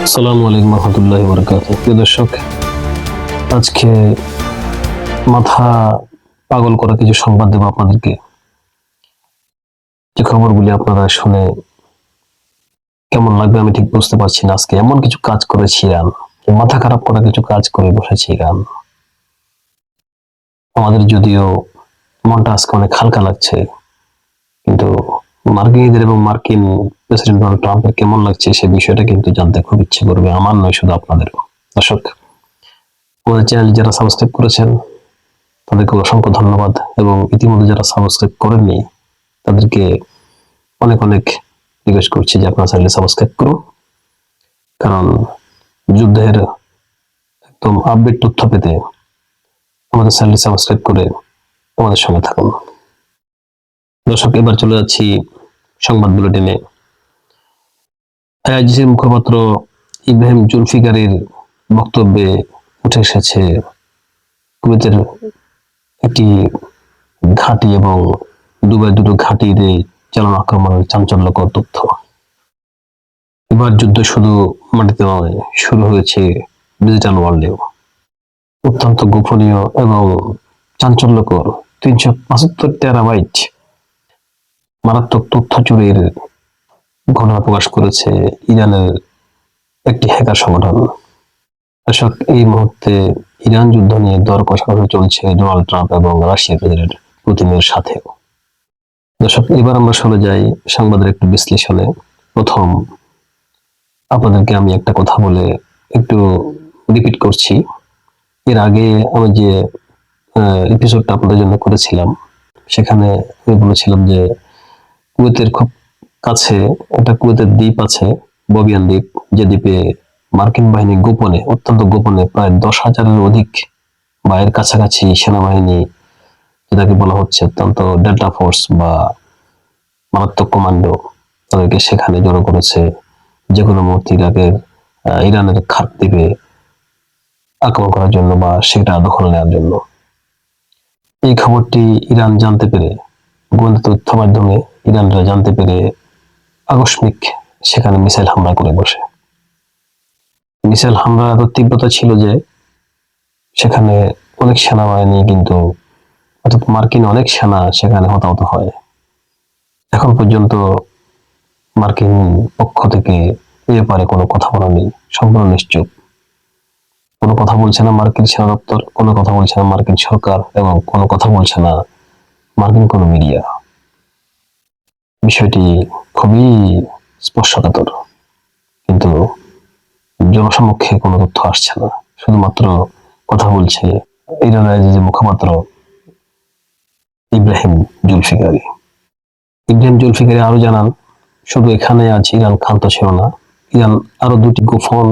আসসালামু আলাইকুম রহমতুল্লাহি ওয়া বারাকাতুহু। প্রিয় দর্শক, আজকে মাথা পাগল করা কিছু সংবাদ দেব আপনাদেরকে। যে খবরগুলি আপনারা শুনে কেমন লাগবে আমি ঠিক বুঝতে পারছি না। আজকে এমন কিছু কাজ করেছি ইরান, মাথা খারাপ করা কিছু কাজ করে বসেছে ইরান। আমাদের যদিও মনটা আজকে অনেক হালকা লাগছে, কিন্তু মার্কিনীদের এবং মার্কিন প্রেসিডেন্ট ডোনাল্ড ট্রাম্পের কেমন লাগছে সে বিষয়টা কিন্তু জানতে খুব ইচ্ছে করবে, আমার নয় শুধু আপনাদেরও। দর্শক, আমাদের চ্যানেল যারা সাবস্ক্রাইব করেছেন তাদেরকে অসংখ্য ধন্যবাদ, এবং ইতিমধ্যে যারা সাবস্ক্রাইব করেননি তাদেরকে অনেক অনেক রিকোয়েস্ট করছি যে আপনারা চ্যানেলে সাবস্ক্রাইব করুন, কারণ যুদ্ধের একদম আপডেট তথ্য পেতে আমাদের চ্যানেলটি সাবস্ক্রাইব করে আমাদের সঙ্গে থাকুন। দর্শক, এবার চলে যাচ্ছি সংবাদ বুলেটিনে। আইআইজিসির মুখপাত্র ইব্রাহিম জুলফিকারের বক্তব্যে উঠে এসেছে কুয়েতের একটি ঘাঁটি এবং দুবাই দুটো ঘাঁটিতে চালানো আক্রমণের চাঞ্চল্যকর তথ্য। এবার যুদ্ধ শুধু মাটিতে নয়, শুরু হয়েছে ডিজিটাল ওয়ার্ল্ডেও। অত্যন্ত গোপনীয় এবং চাঞ্চল্যকর 375 টেরাবাইট মারাত্মক তথ্য চুরির ঘটনা প্রকাশ করেছে ইরানের একটি হ্যাকার সংগঠন। দর্শক, এই মুহূর্তে ইরান যুদ্ধ নিয়ে দর কষাকষি চলছে ডোনাল্ড ট্রাম্প এবং রাশিয়ার প্রেসিডেন্ট পুতিনের সাথেও। দর্শক, এবার আমরা চলে যাই সংবাদের একটু বিশ্লেষণে। প্রথম, আপনাদেরকে আমি একটা কথা বলে একটু রিপিট করছি। এর আগে আমি যে এপিসোডটা আপনাদের জন্য করেছিলাম সেখানে আমি বলেছিলাম যে কুয়েতের খুব কাছে একটা কুয়েতের দ্বীপ আছে, ববিয়ান দ্বীপ, যে দ্বীপে মার্কিন বাহিনী গোপনে, অত্যন্ত গোপনে প্রায় 10,000-এর অধিক বা এর কাছাকাছি সেনাবাহিনী, যেটাকে বলা হচ্ছে অত্যন্ত ডেল্টা ফোর্স বা মারাত্মক কমান্ডো, তাদেরকে সেখানে জড়ো করেছে যে কোনো মুহূর্তে ইরানের খাত দ্বীপে আক্রমণ করার জন্য বা সেটা দখল নেওয়ার জন্য। এই খবরটি ইরান জানতে পেরে, গোয়েন্দা তথ্য মাধ্যমে ইরানরা জানতে পেরে আকস্মিক সেখানে মিসাইল হামলা করে বসে। মিসাইল হামলার এত তীব্রতা ছিল যে সেখানে অনেক সেনাবাহিনী কিন্তু, অর্থাৎ মার্কিন অনেক সেনা সেখানে হতাহত হয়। এখন পর্যন্ত মার্কিন পক্ষ থেকে এ ব্যাপারে কোনো কথা বলা নেই, সম্পূর্ণ নিশ্চুপ। কোনো কথা বলছে না মার্কিন সেনা দপ্তর, কোনো কথা বলছে না মার্কিন সরকার, এবং কোনো কথা বলছে না মার্কিন কোনো মিডিয়া। বিষয়টি খুবই স্পর্শকাতর, কিন্তু জনসমক্ষে কোনো তথ্য আসছে না, শুধুমাত্র কথা বলছে ইরানের যে মুখপাত্র ইব্রাহিম জুলফিকারি। ইব্রাহিম জুলফিকারি আরো জানান, শুধু এখানে আজ ইরান ক্ষান্ত ছিল না, ইরান আরো দুটি গোপন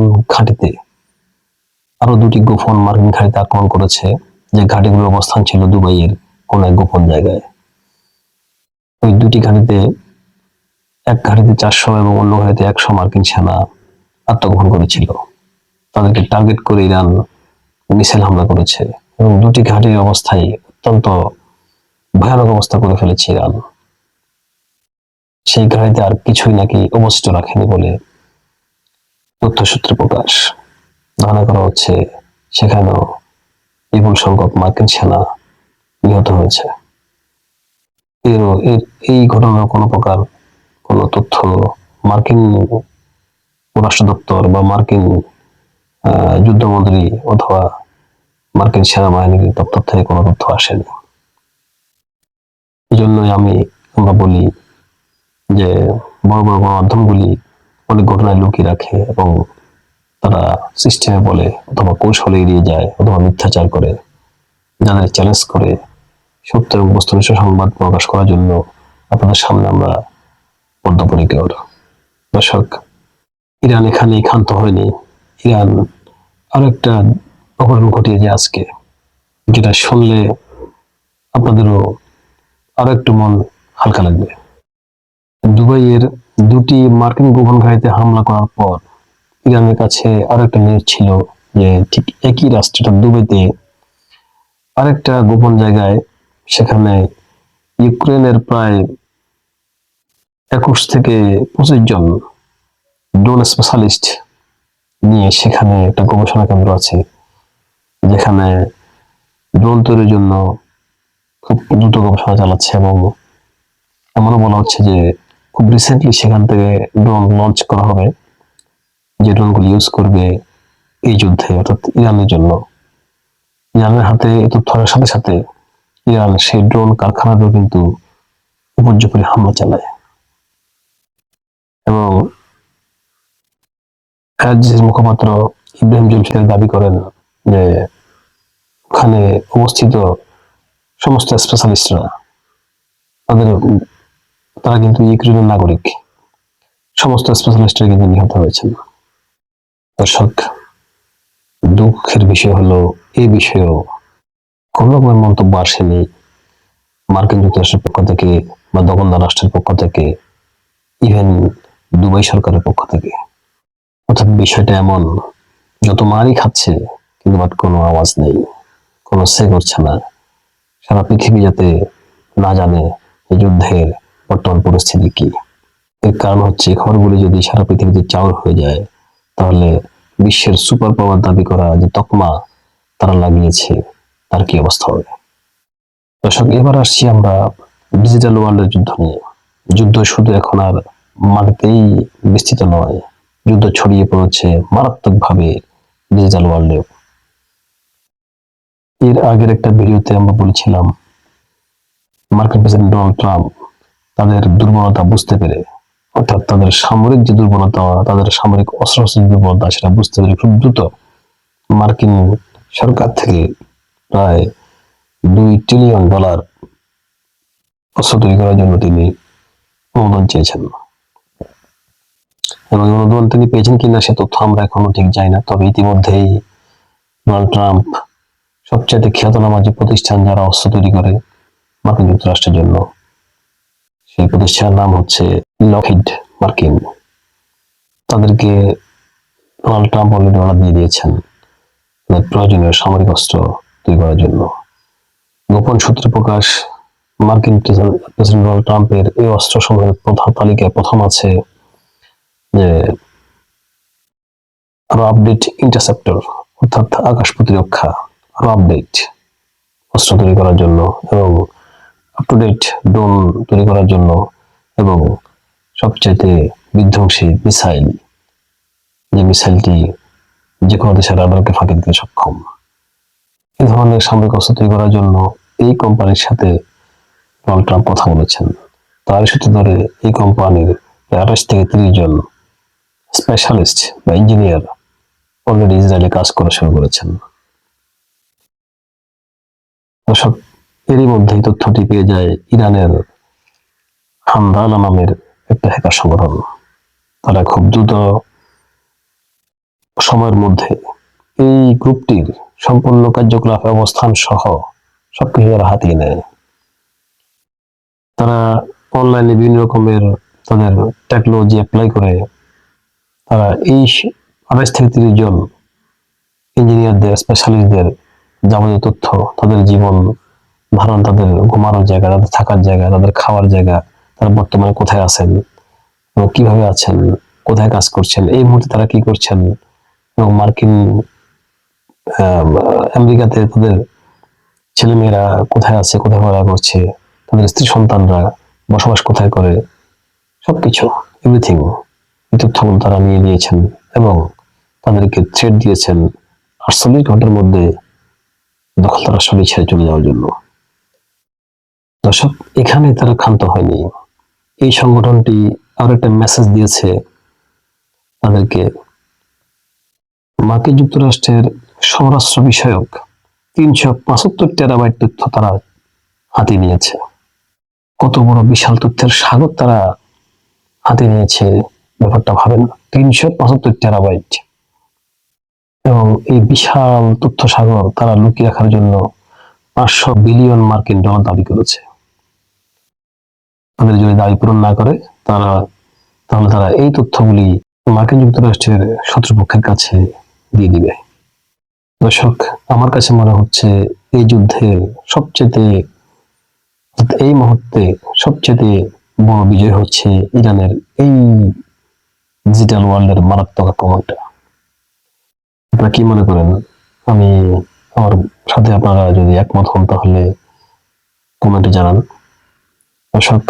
মার্কিন ঘাঁটিতে আক্রমণ করেছে, যে ঘাঁটিগুলোর অবস্থান ছিল দুবাইয়ের কোন এক গোপন জায়গায়। ওই দুটি ঘাঁটিতে, এক ঘাঁটিতে 400 এবং অন্য ঘাঁটিতে 100 মার্কিন সেনা আত্মগোপন করেছিল। তাদেরকে টার্গেট করে ইরান মিসাইল হামলা করেছে এবং দুটি ঘাঁটির অবস্থায় অত্যন্ত ভয়ানক অবস্থা করে ফেলেছে ইরান। সেই ঘাঁটিতে আর কিছুই নাকি অবশিষ্ট রাখেনি বলে তথ্যসূত্রে প্রকাশ। ধারণা করা হচ্ছে সেখানেও বিপুল সংখ্যক মার্কিন সেনা নিহত হয়েছে। এই ঘটনার কোনো প্রকার কোনো তথ্য মার্কিন পররাষ্ট্র দপ্তর বা মার্কিন যুদ্ধমন্ত্রী অথবা মার্কিন সেনাবাহিনীর দপ্তর থেকে কোনো তথ্য আসেনি। এই জন্যই আমরা বলি যে বড় বড় গণমাধ্যমগুলি অনেক ঘটনায় লুকিয়ে রাখে এবং তারা সিস্টেমে বলে অথবা কৌশলে এড়িয়ে যায় অথবা মিথ্যাচার করে, যাদের চ্যালেঞ্জ করে সত্য এবং বস্তুনিষ্ঠ সংবাদ প্রকাশ করার জন্য আপনাদের সামনে আমরা বদ্ধপরিকর। দর্শক, ইরান এখানেই ক্ষান্ত হয়নি। ইরান আরো একটা অঘটন ঘটিয়েছে আজকে, যেটা শুনলে আপনাদেরও আরো একটু মন হালকা লাগবে। দুবাইয়ের দুটি মার্কিন গোপন ঘাঁটিতে হামলা করার পর ইরানের কাছে আরো একটা নিউজ ছিল যে ঠিক একই রাষ্ট্রটা দুবাইতে আরেকটা গোপন জায়গায়, সেখানে ইউক্রেনের প্রায় 21 থেকে 25 জন ড্রোন স্পেশালিস্ট নিয়ে সেখানে একটা গবেষণা কেন্দ্র আছে, যেখানে ড্রোন তৈরির জন্য খুব দ্রুত গবেষণা চালাচ্ছে, এবং এমনও বলা হচ্ছে যে খুব রিসেন্টলি সেখান থেকে ড্রোন লঞ্চ করা হবে, যে ড্রোনগুলো ইউজ করবে এই যুদ্ধে, অর্থাৎ ইরানের জন্য। ইরানের হাতে এই তথ্য আসার সাথে সাথে ইরান সেই ড্রোন কারখানাতেও কিন্তু উপর্যুপরি হামলা চালায়, এবং রাজ্যের মুখপাত্র ইব্রাহিম জুলফিকার দাবি করেন যে ওখানে অবস্থিত সমস্ত স্পেশালিস্টরা তাদের তারা কিন্তু ইউক্রেনের নাগরিক, সমস্ত স্পেশালিস্টরা কিন্তু নিহত হয়েছেন। দর্শক, দুঃখের বিষয় হলো এই বিষয়েও কোন রকমের মন্তব্য আসেনি মার্কিন যুক্তরাষ্ট্রের পক্ষ থেকে বা দখলদার রাষ্ট্রের পক্ষ থেকে, ইভেন দুবাই সরকারের পক্ষ থেকে। অর্থাৎ বিষয়টা এমন, যত মারই খাচ্ছে কিন্তু বাট কোনো আওয়াজ নেই, কোনো সে করছে না। সারা পৃথিবী যাতে না জানে এই যুদ্ধের বর্তমান পরিস্থিতি কি। এর কারণ হচ্ছে খবরগুলি যদি সারা পৃথিবীতে চাউর হয়ে যায়, তাহলে বিশ্বের সুপার পাওয়ার দাবি করা যে তকমা তারা লাগিয়েছে, তার কি অবস্থা হবে। দর্শক, এবার আসছি আমরা ডিজিটাল ওয়ার্ল্ডের যুদ্ধ নিয়ে। যুদ্ধ শুধু এখন আর মাটিতেই বিস্তৃত নয়, যুদ্ধ ছড়িয়ে পড়েছে মারাত্মকভাবে ডিজিটাল ওয়ার্ল্ডে। এর আগের একটা ভিডিওতে আমরা বলেছিলাম, মার্কিন প্রেসিডেন্ট ডোনাল্ড ট্রাম্প তাদের দুর্বলতা বুঝতে পেরে, অর্থাৎ তাদের সামরিক যে দুর্বলতা, তাদের সামরিক অস্ত্র দুর্বলতা, সেটা বুঝতে পেরে খুব দ্রুত মার্কিন সরকার থেকে প্রায় $2 ট্রিলিয়ন অস্ত্র তৈরি করার জন্য তিনি অনুদান চেয়েছেন, এবং অনুদান তিনি পেয়েছেন কিনা সে তথ্য আমরা এখনো ঠিক জানি না। তবে ইতিমধ্যেই ডোনাল্ড ট্রাম্প সবচেয়ে খ্যাতনামা যে প্রতিষ্ঠান যারা অস্ত্র তৈরি করে মার্কিন যুক্তরাষ্ট্রের জন্য, সেই প্রতিষ্ঠানের নাম হচ্ছে লকহিড মার্কিন, তাদেরকে ডোনাল্ড ট্রাম্প অলরেডি অর্ডার দিয়ে দিয়েছেন প্রয়োজনীয় সামরিক অস্ত্র তৈরি করার জন্য। গোপন সূত্রে প্রকাশ, মার্কিন প্রেসিডেন্ট ডোনাল্ড ট্রাম্পের এই অস্ত্র সমূহের প্রধান তালিকায় প্রথম আছে যে আরো আপডেট ইন্টারসেপ্টর, অর্থাৎ আকাশ প্রতিরক্ষা, আরো আপডেট অস্ত্র তৈরি করার জন্য, এবং আপ টু ডেট ড্রোন তৈরি করার জন্য, এবং সবচাইতে বিধ্বংসী মিসাইল, যে মিসাইলটি যে কোনো দেশের রাডারকে ফাঁকি দিতে সক্ষম। এই ধরনের সামরিক অস্ত্র তৈরি করার জন্য এই কোম্পানির সাথে ডোনাল্ড ট্রাম্প কথা বলেছেন। তার সূত্র ধরে এই কোম্পানির 28 থেকে 30 জন স্পেশালিস্ট বা ইঞ্জিনিয়ার অলরেডি ইসরায়েলে কাজ করা শুরু করেছেন। দর্শক, এরই মধ্যেই তথ্যটি পেয়ে যায় ইরানের হামদালা নামের একটা হ্যাকার সংগঠন। তারা খুব দ্রুত সময়ের মধ্যে এই গ্রুপটির সম্পূর্ণ কার্যকলাপ, অবস্থান সহ সবকিছু তারা হাতিয়ে নেয়। তারা অনলাইনে বিভিন্ন রকমের তাদের টেকনোলজি অ্যাপ্লাই করে তারা এই 28 থেকে 30 জন ইঞ্জিনিয়ারদের, স্পেশালিস্টদের যাবতীয় তথ্য, তাদের জীবন ধারণ, তাদের ঘুমানোর জায়গা, তাদের থাকার জায়গা, তাদের খাওয়ার জায়গা, তারা বর্তমানে কোথায় আছেন এবং কিভাবে আছেন, কোথায় কাজ করছেন, এই মুহূর্তে তারা কি করছেন, এবং মার্কিন আমেরিকাতে তাদের ছেলেমেয়েরা কোথায় আছে, কোথায় পড়াশোনা করছে, তাদের স্ত্রী সন্তানরা বসবাস কোথায় করে, সবকিছু এভরিথিং এই তথ্যগুলো তারা নিয়ে নিয়েছেন, এবং তাদেরকে থ্রেট দিয়েছেন 48 ঘন্টার মধ্যে দখলদার রাষ্ট্রটি ছেড়ে চলে যাওয়ার জন্য। দর্শক, এখানে তারা ক্ষান্ত হয়নি। এই সংগঠনটি আরো একটা মেসেজ দিয়েছে তাদেরকে, মার্কিন যুক্তরাষ্ট্রের স্বরাষ্ট্র বিষয়ক 375 টেরাবাইট তথ্য তারা হাতে নিয়েছে। কত বড় বিশাল তথ্যের সাগর তারা হাতে নিয়েছে, ব্যাপারটা ভাবেন। 375 টেরাবাইট, এবং এই বিশাল তথ্য সাগর তারা লুকিয়ে রাখার জন্য $500 বিলিয়ন মার্কিন ডলার দাবি করেছে। তাদের যদি দাবি পূরণ না করে তাহলে তারা এই তথ্যগুলি মার্কিন যুক্তরাষ্ট্রের শত্রুপক্ষের কাছে দিয়ে দিবে। দর্শক, আমার কাছে মনে হচ্ছে এই যুদ্ধের এই মুহূর্তে সবচেয়ে বড় বিজয় হচ্ছে ইরানের এই ডিজিটাল ওয়ার্ল্ডের মারাত্মক আক্রমণটা। আপনারা কি মনে করেন? আমি আমার সাথে আপনারা যদি একমত হন তাহলে কমেন্টে জানান। দর্শক,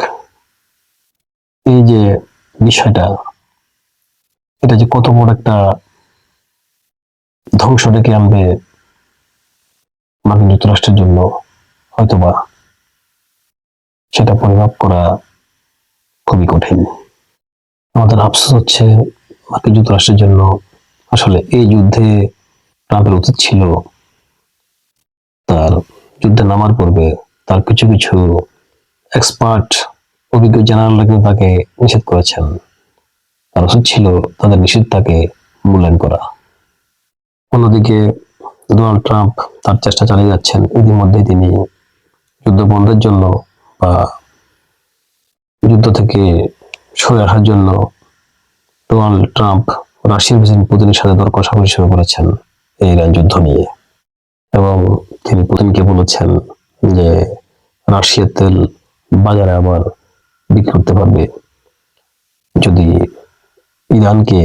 এই যে বিষয়টা, এটা যে কত বড় একটা ধ্বংস ডেকে আনবে মার্কিন যুক্তরাষ্ট্রের জন্য, হয়তোবা সেটা পরিমাপ করা খুবই কঠিন। আমাদের আফসোস হচ্ছে মার্কিন যুক্তরাষ্ট্রের জন্য, আসলে এই যুদ্ধে ট্রাম্পের উচিত ছিল তার যুদ্ধে নামার পূর্বে তার কিছু কিছু এক্সপার্ট অভিজ্ঞ জেনারেলরা কিন্তু তাকে নিষেধ করেছেন। তার উচিত ছিল তাদের নিষেধটাকে মূল্যায়ন করা। অন্যদিকে ডোনাল্ড ট্রাম্প তার চেষ্টা চালিয়ে যাচ্ছেন। ইতিমধ্যে তিনি যুদ্ধ বন্ধের জন্য বা যুদ্ধ থেকে সরে আসার জন্য ডোনাল্ড ট্রাম্প রাশিয়ার প্রেসিডেন্ট পুতিনের সাথে দর কষাকষি শুরু করেছেন এই ইরান যুদ্ধ নিয়ে, এবং তিনি পুতিনকে বলেছেন যে রাশিয়ার তেল বাজারে আবার বিক্রি করতে পারবে যদি ইরানকে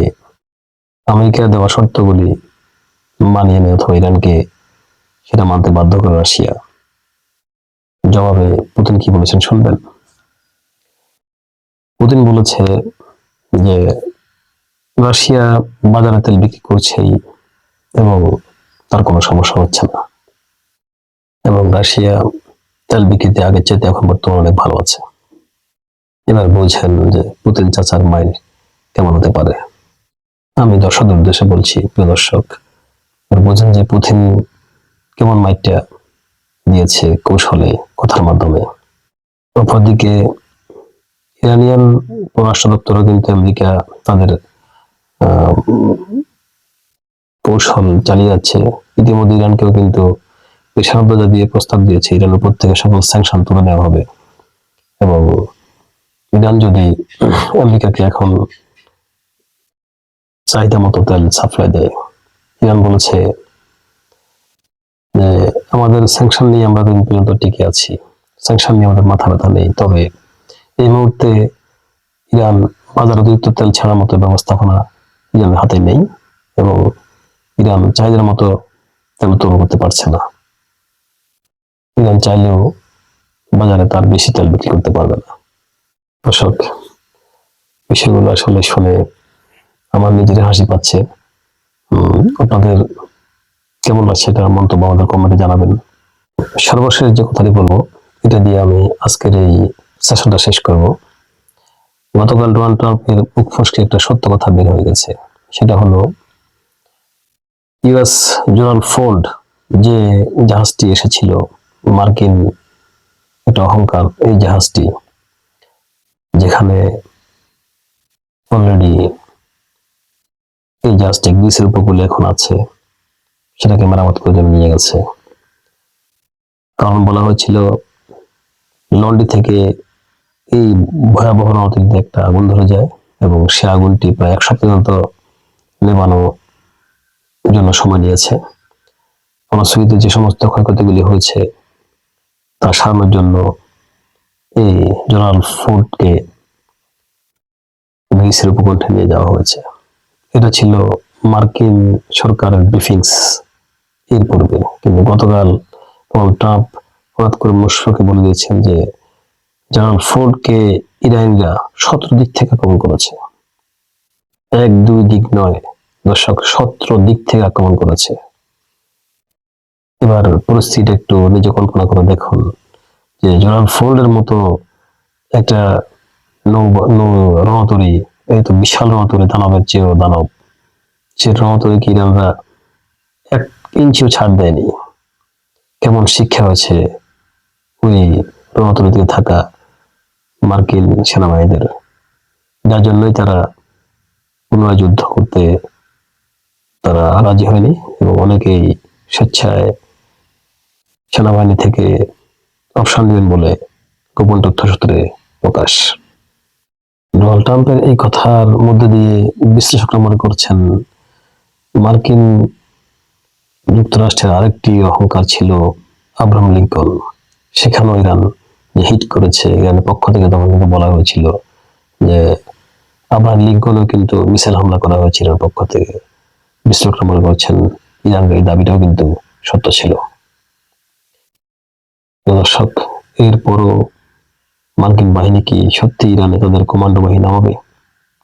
আমেরিকা দেওয়া শর্তগুলি মানিয়ে নেয়, অথবা ইরানকে সেটা মানতে বাধ্য করে রাশিয়া। জবাবে পুতিন কি বলেছেন শুনবেন। পুতিন বলেছে যে রাশিয়া বাজারে তেল বিক্রি করছেই এবং তার কোনো সমস্যা হচ্ছে না, এবং রাশিয়া তেল বিক্রিতে আগের চাইতে এখন বর্তমানে অনেক ভালো আছে। এবার বলছেন যে পুতিন চাচার মাইল কেমন হতে পারে। আমি দর্শকদের উদ্দেশ্যে বলছি, প্রিয় দর্শক, বোঝেন যে পুতিন কেমন মাইটটা দিয়েছে কৌশলে, কথার মাধ্যমে। অপরদিকে ইরানিয়ান পররাষ্ট্র দপ্তরও কিন্তু আমেরিকা তাদের কৌশল চালিয়ে যাচ্ছে। ইতিমধ্যে ইরানকেও কিন্তু নিষেধাজ্ঞা দিয়ে প্রস্তাব দিয়েছে ইরানের উপর থেকে সকল স্যাংশন তুলে নেওয়া হবে, এবং ইরান যদি আমেরিকাকে এখন চাহিদা মতো তেল সাপ্লাই দেয়, ইরান বলেছে যে আমাদের স্যাংশন নিয়ে আমরা দিন পর্যন্ত টিকে আছি, স্যাংশন নিয়ে আমাদের মাথা ব্যথা নেই, তবে এই মুহূর্তে ইরান বাজার অতিরিক্ত তেল ছাড়ার মতো ব্যবস্থাপনা ইরানের হাতে নেই, এবং ইরান চাহিদার মতো তেল উৎপন্ন করতে পারছে না। ইরান চাইলেও বাজারে তার বেশি তেল বিক্রি করতে পারবে না। দর্শক, বিষয়গুলো আসলে শুনে আমার নিজের হাসি পাচ্ছে। আপনাদের কেমন লাগছে এটা মন্তব্য আমাদের কমেন্টে জানাবেন। সর্বশেষ যে কথাটি বলবো, এটা দিয়ে আমি আজকের এই সেশনটা শেষ করব। গতকাল ডোনাল্ড ট্রাম্পের মুখ ফসকে একটা সত্য কথা বের হয়ে গেছে। সেটা হলো ইউএস জেনারেল ফোর্ড যে জাহাজটি এসেছিল, মার্কিন একটা অহংকার, এই জাহাজটি যেখানে অলরেডি এই জাহাজটি গ্রিসের উপকূলে এখন আছে, সেটাকে মেরামত করে নিয়ে গেছে। কারণ বলা হয়েছিল লন্ডি থেকে এই ভয়াবহ নদীতে একটা আগুন ধরে যায়, এবং সে আগুনটি প্রায় 1 সপ্তাহ পর্যন্ত নেভানোর জন্য সময় নিয়েছে। ফলশ্রুতিতে যে সমস্ত ক্ষয়ক্ষতিগুলি হয়েছে তা সারানোর জন্য এই জেনারেল ফোর্ডকে গ্রিসের উপকণ্ঠে নিয়ে যাওয়া হয়েছে। এটা ছিল মার্কিন সরকারের ব্রিফিংস এর পূর্বে, কিন্তু গতকাল ডোনাল্ড ট্রাম্প হঠাৎ করে মুশফিককে বলে দিয়েছেন যে জেনারেল ফোর্ডকে ইরানিরা 17 দিক থেকে আক্রমণ করেছে। 1-2 দিক নয় দর্শক, 17 দিক থেকে আক্রমণ করেছে। এবার পরিস্থিতি একটু নিজে কল্পনা করে দেখুন যে জেনারেল ফোর্ডের মতো একটা রণতরী, এই তো বিশাল রণতরী, দানবের চেয়েও দানব, সে রণতরীকে ইরানরা 1 ইঞ্চিও ছাড় দেয়নি। কেমন শিক্ষা হয়েছে ওই রণতরীতে থাকা মার্কিন সেনাবাহিনীদের, যার জন্যই তারা পুনরায় যুদ্ধ করতে তারা রাজি হয়নি, এবং অনেকেই স্বেচ্ছায় সেনাবাহিনী থেকে অবসর নেবেন বলে গোপন তথ্য সূত্রে প্রকাশ। ডোনাল্ড ট্রাম্পের এই কথার মধ্যে দিয়ে বিশ্লেষকরা মনে করছেন মার্কিন যুক্তরাষ্ট্রের আরেকটি অহংকার ছিল আব্রাহাম লিঙ্কন। সেখানেও ইরান যে হিট করেছে, ইরানের পক্ষ থেকে তখন কিন্তু বলা হয়েছিল যে আব্রাহাম লিঙ্কনও কিন্তু মিসাইল হামলা করা হয়েছিল পক্ষ থেকে, বিশ্লেষকরা মনে করছেন ইরানের এই দাবিটাও কিন্তু সত্য ছিল। দর্শক, এরপরও মার্কিন বাহিনী কি সত্যি ইরানে তাদের কমান্ডো বাহিনী নামাবে?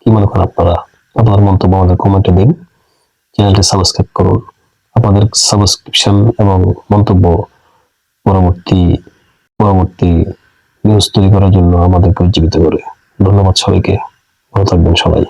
কি মনে করেন আপনারা? আপনার মন্তব্য আমাদের কমেন্টে দিন। চ্যানেলটি সাবস্ক্রাইব করুন। আপনাদের সাবস্ক্রিপশন এবং মন্তব্য পরবর্তী পরবর্তী নিউজ তৈরি করার জন্য আমাদেরকে উজ্জীবিত করে। ধন্যবাদ সবাইকে। ভালো থাকবেন সবাই।